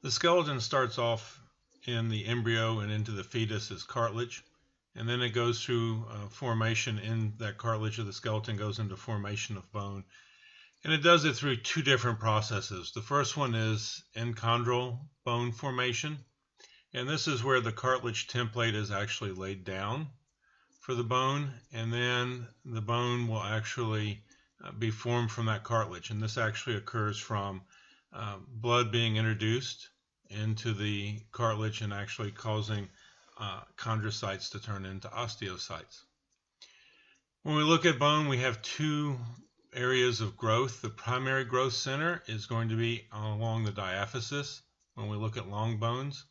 The skeleton starts off in the embryo and into the fetus as cartilage, and then it goes through formation in that cartilage of the skeleton, goes into formation of bone. And it does it through two different processes. The first one is enchondral bone formation, and this is where the cartilage template is actually laid down for the bone, and then the bone will actually be formed from that cartilage. And this actually occurs from blood being introduced into the cartilage and actually causing chondrocytes to turn into osteocytes. When we look at bone, we have two areas of growth. The primary growth center is going to be along the diaphysis when we look at long bones,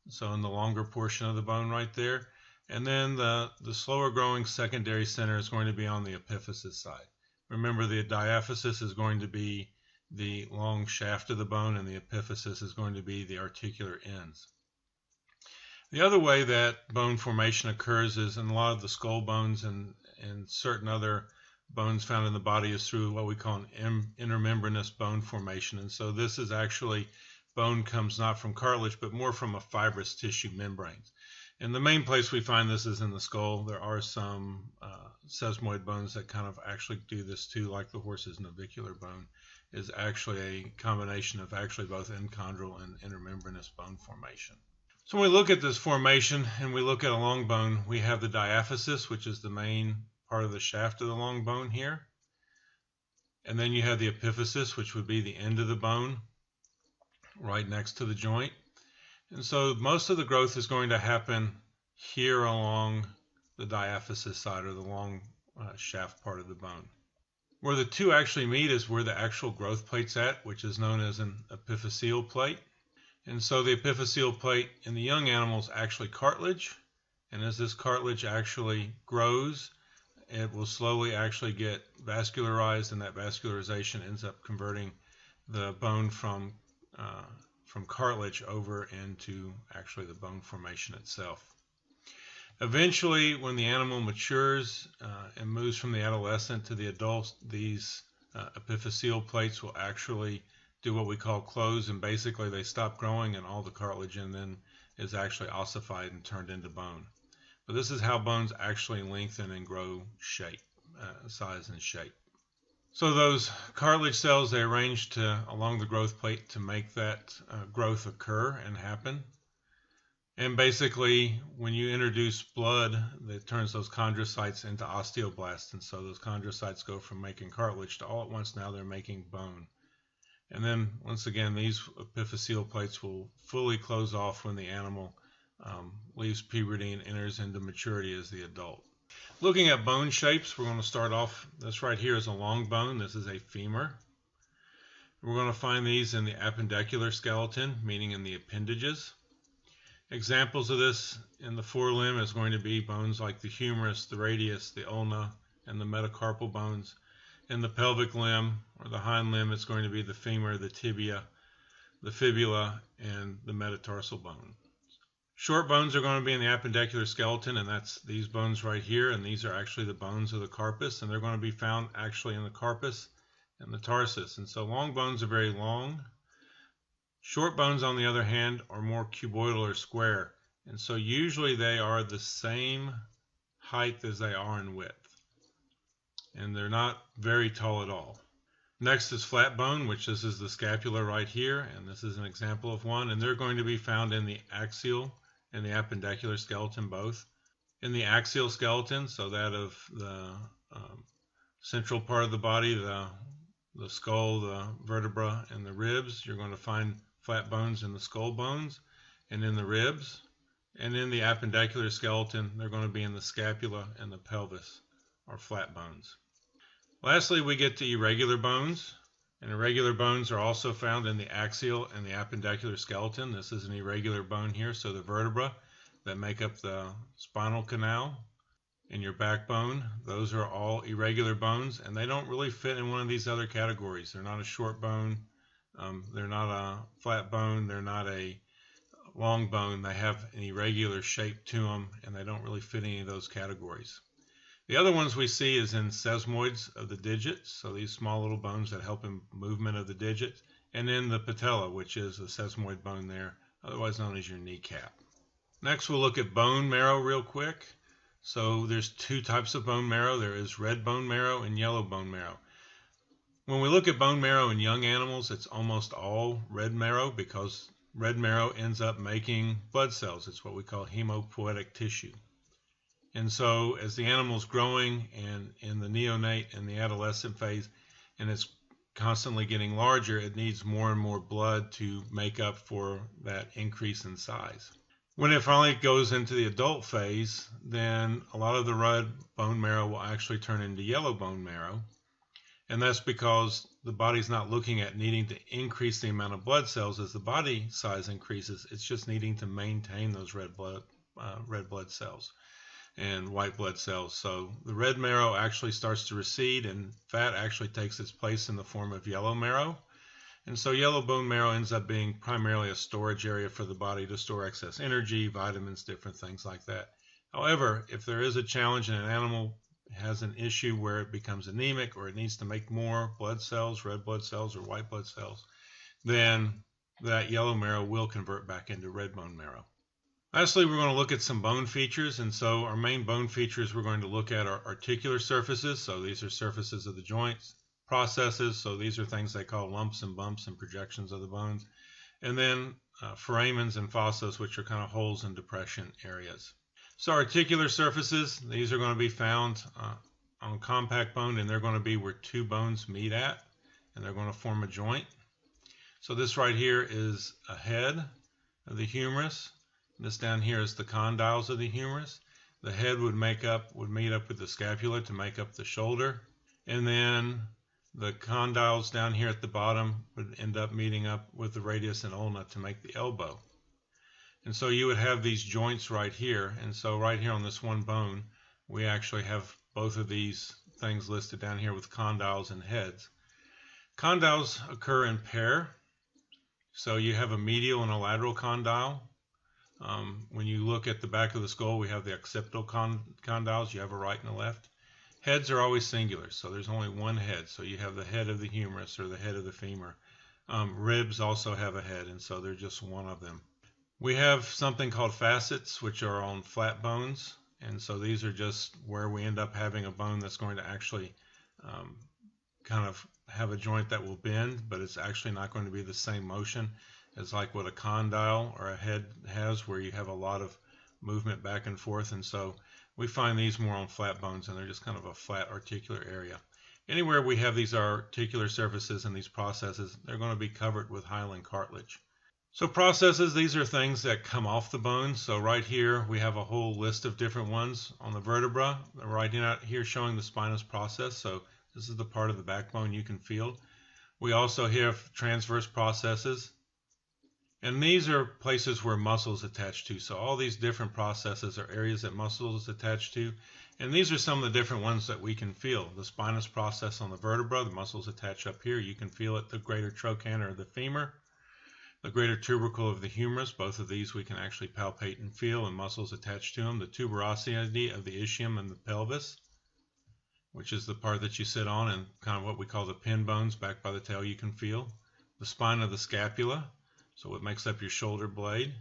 so in the longer portion of the bone right there. And then the slower growing secondary center is going to be on the epiphysis side. Remember, the diaphysis is going to be the long shaft of the bone, and the epiphysis is going to be the articular ends. The other way that bone formation occurs is in a lot of the skull bones and certain other bones found in the body is through what we call an intermembranous bone formation. And so this is actually, bone comes not from cartilage, but more from a fibrous tissue membranes. And the main place we find this is in the skull. There are some sesamoid bones that kind of actually do this too, like the horse's navicular bone is actually a combination of actually both enchondral and intermembranous bone formation. So when we look at this formation and we look at a long bone, we have the diaphysis, which is the main part of the shaft of the long bone here. And then you have the epiphysis, which would be the end of the bone right next to the joint. And so most of the growth is going to happen here along the diaphysis side, or the long shaft part of the bone. Where the two actually meet is where the actual growth plate's at, which is known as an epiphyseal plate. And so the epiphyseal plate in the young animals actually cartilage, and as this cartilage actually grows, it will slowly actually get vascularized, and that vascularization ends up converting the bone from cartilage over into actually the bone formation itself. Eventually, when the animal matures and moves from the adolescent to the adult, these epiphyseal plates will actually do what we call close, and basically they stop growing and all the cartilage in then is actually ossified and turned into bone. But this is how bones actually lengthen and grow shape, size and shape. So those cartilage cells, they arrange along the growth plate to make that growth occur and happen. And basically, when you introduce blood, that turns those chondrocytes into osteoblasts. And so those chondrocytes go from making cartilage to all at once now they're making bone. And then, once again, these epiphyseal plates will fully close off when the animal leaves puberty and enters into maturity as the adult. Looking at bone shapes, we're going to start off, this right here is a long bone. This is a femur. We're going to find these in the appendicular skeleton, meaning in the appendages. Examples of this in the forelimb is going to be bones like the humerus, the radius, the ulna, and the metacarpal bones. In the pelvic limb, or the hind limb, it's going to be the femur, the tibia, the fibula, and the metatarsal bone. Short bones are going to be in the appendicular skeleton, and that's these bones right here, and these are actually the bones of the carpus, and they're going to be found actually in the carpus and the tarsus. And so long bones are very long. Short bones, on the other hand, are more cuboidal or square, and so usually they are the same height as they are in width, and they're not very tall at all. Next is flat bone, which this is the scapula right here, and this is an example of one, and they're going to be found in the axial and the appendicular skeleton both. In the axial skeleton, so that of the central part of the body, the skull, the vertebra, and the ribs, you're going to find flat bones in the skull bones and in the ribs. And in the appendicular skeleton, they're going to be in the scapula and the pelvis, or flat bones. Lastly, we get to irregular bones, and irregular bones are also found in the axial and the appendicular skeleton. This is an irregular bone here, so the vertebra that make up the spinal canal and your backbone, those are all irregular bones, and they don't really fit in one of these other categories. They're not a short bone, they're not a flat bone, they're not a long bone. They have an irregular shape to them, and they don't really fit any of those categories. The other ones we see is in sesamoids of the digits, so these small little bones that help in movement of the digits, and then the patella, which is the sesamoid bone there, otherwise known as your kneecap. Next, we'll look at bone marrow real quick. So there's two types of bone marrow. There is red bone marrow and yellow bone marrow. When we look at bone marrow in young animals, it's almost all red marrow because red marrow ends up making blood cells. It's what we call hemopoietic tissue. And so as the animal's growing and in the neonate and the adolescent phase, and it's constantly getting larger, it needs more and more blood to make up for that increase in size. When it finally goes into the adult phase, then a lot of the red bone marrow will actually turn into yellow bone marrow. And that's because the body's not looking at needing to increase the amount of blood cells as the body size increases. It's just needing to maintain those red blood cells and white blood cells. So the red marrow actually starts to recede, and fat actually takes its place in the form of yellow marrow. And so yellow bone marrow ends up being primarily a storage area for the body to store excess energy, vitamins, different things like that. However, if there is a challenge and an animal has an issue where it becomes anemic or it needs to make more blood cells, red blood cells or white blood cells, then that yellow marrow will convert back into red bone marrow. Lastly, we're going to look at some bone features, and so our main bone features we're going to look at are articular surfaces. So these are surfaces of the joints. Processes, so these are things they call lumps and bumps and projections of the bones. And then foramens and fossas, which are kind of holes and depression areas. So articular surfaces, these are going to be found on compact bone, and they're going to be where two bones meet at, and they're going to form a joint. So this right here is a head of the humerus. This down here is the condyles of the humerus. The head would meet up with the scapula to make up the shoulder, and then the condyles down here at the bottom would end up meeting up with the radius and ulna to make the elbow. And so you would have these joints right here. And so right here on this one bone, we actually have both of these things listed down here with condyles and heads. Condyles occur in pair. So you have a medial and a lateral condyle. When you look at the back of the skull, we have the occipital condyles. You have a right and a left. Heads are always singular, so there's only one head. So you have the head of the humerus or the head of the femur. Ribs also have a head, and so they're just one of them. We have something called facets, which are on flat bones, and so these are just where we end up having a bone that's going to actually kind of have a joint that will bend, but it's actually not going to be the same motion as like what a condyle or a head has, where you have a lot of movement back and forth. And so we find these more on flat bones, and they're just kind of a flat articular area. Anywhere we have these articular surfaces and these processes, they're going to be covered with hyaline cartilage. So processes, these are things that come off the bone. So right here we have a whole list of different ones on the vertebra. Right here showing the spinous process. So this is the part of the backbone you can feel. We also have transverse processes. And these are places where muscles attach to. So all these different processes are areas that muscles attach to. And these are some of the different ones that we can feel. The spinous process on the vertebra, the muscles attach up here. You can feel it, the greater trochanter of the femur, the greater tubercle of the humerus. Both of these we can actually palpate and feel, and muscles attached to them. The tuberosity of the ischium and the pelvis, which is the part that you sit on, and kind of what we call the pin bones back by the tail, you can feel. The spine of the scapula, so what makes up your shoulder blade.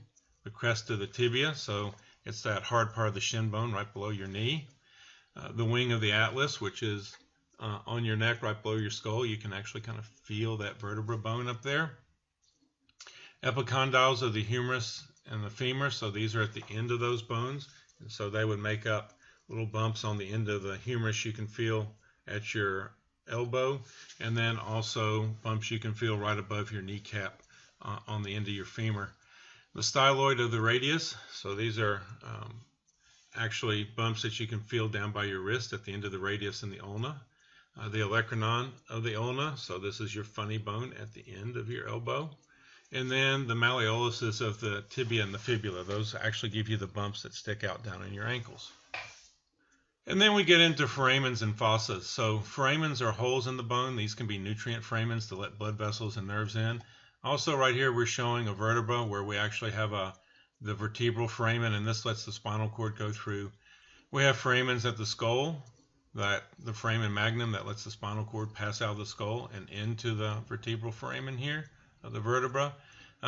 The crest of the tibia, so it's that hard part of the shin bone right below your knee. The wing of the atlas, which is on your neck right below your skull. You can actually kind of feel that vertebra bone up there. Epicondyles of the humerus and the femur, so these are at the end of those bones, and so they would make up little bumps on the end of the humerus you can feel at your elbow, and then also bumps you can feel right above your kneecap on the end of your femur. The styloid of the radius, so these are actually bumps that you can feel down by your wrist at the end of the radius and the ulna. The olecranon of the ulna, so this is your funny bone at the end of your elbow. And then the malleoluses of the tibia and the fibula, those actually give you the bumps that stick out down in your ankles. And then we get into foramens and fossas. So foramens are holes in the bone. These can be nutrient foramens to let blood vessels and nerves in. Also right here we're showing a vertebra where we actually have the vertebral foramen, and this lets the spinal cord go through. We have foramens at the skull, the foramen magnum that lets the spinal cord pass out of the skull and into the vertebral foramen here. of the vertebra.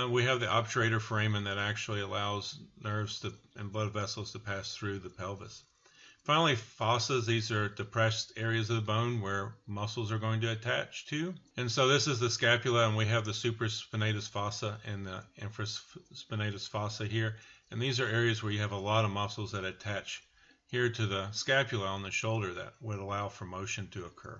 We have the obturator foramen that actually allows nerves and blood vessels to pass through the pelvis. Finally, fossas, these are depressed areas of the bone where muscles are going to attach to. And so this is the scapula, and we have the supraspinatus fossa and the infraspinatus fossa here. And these are areas where you have a lot of muscles that attach here to the scapula on the shoulder that would allow for motion to occur.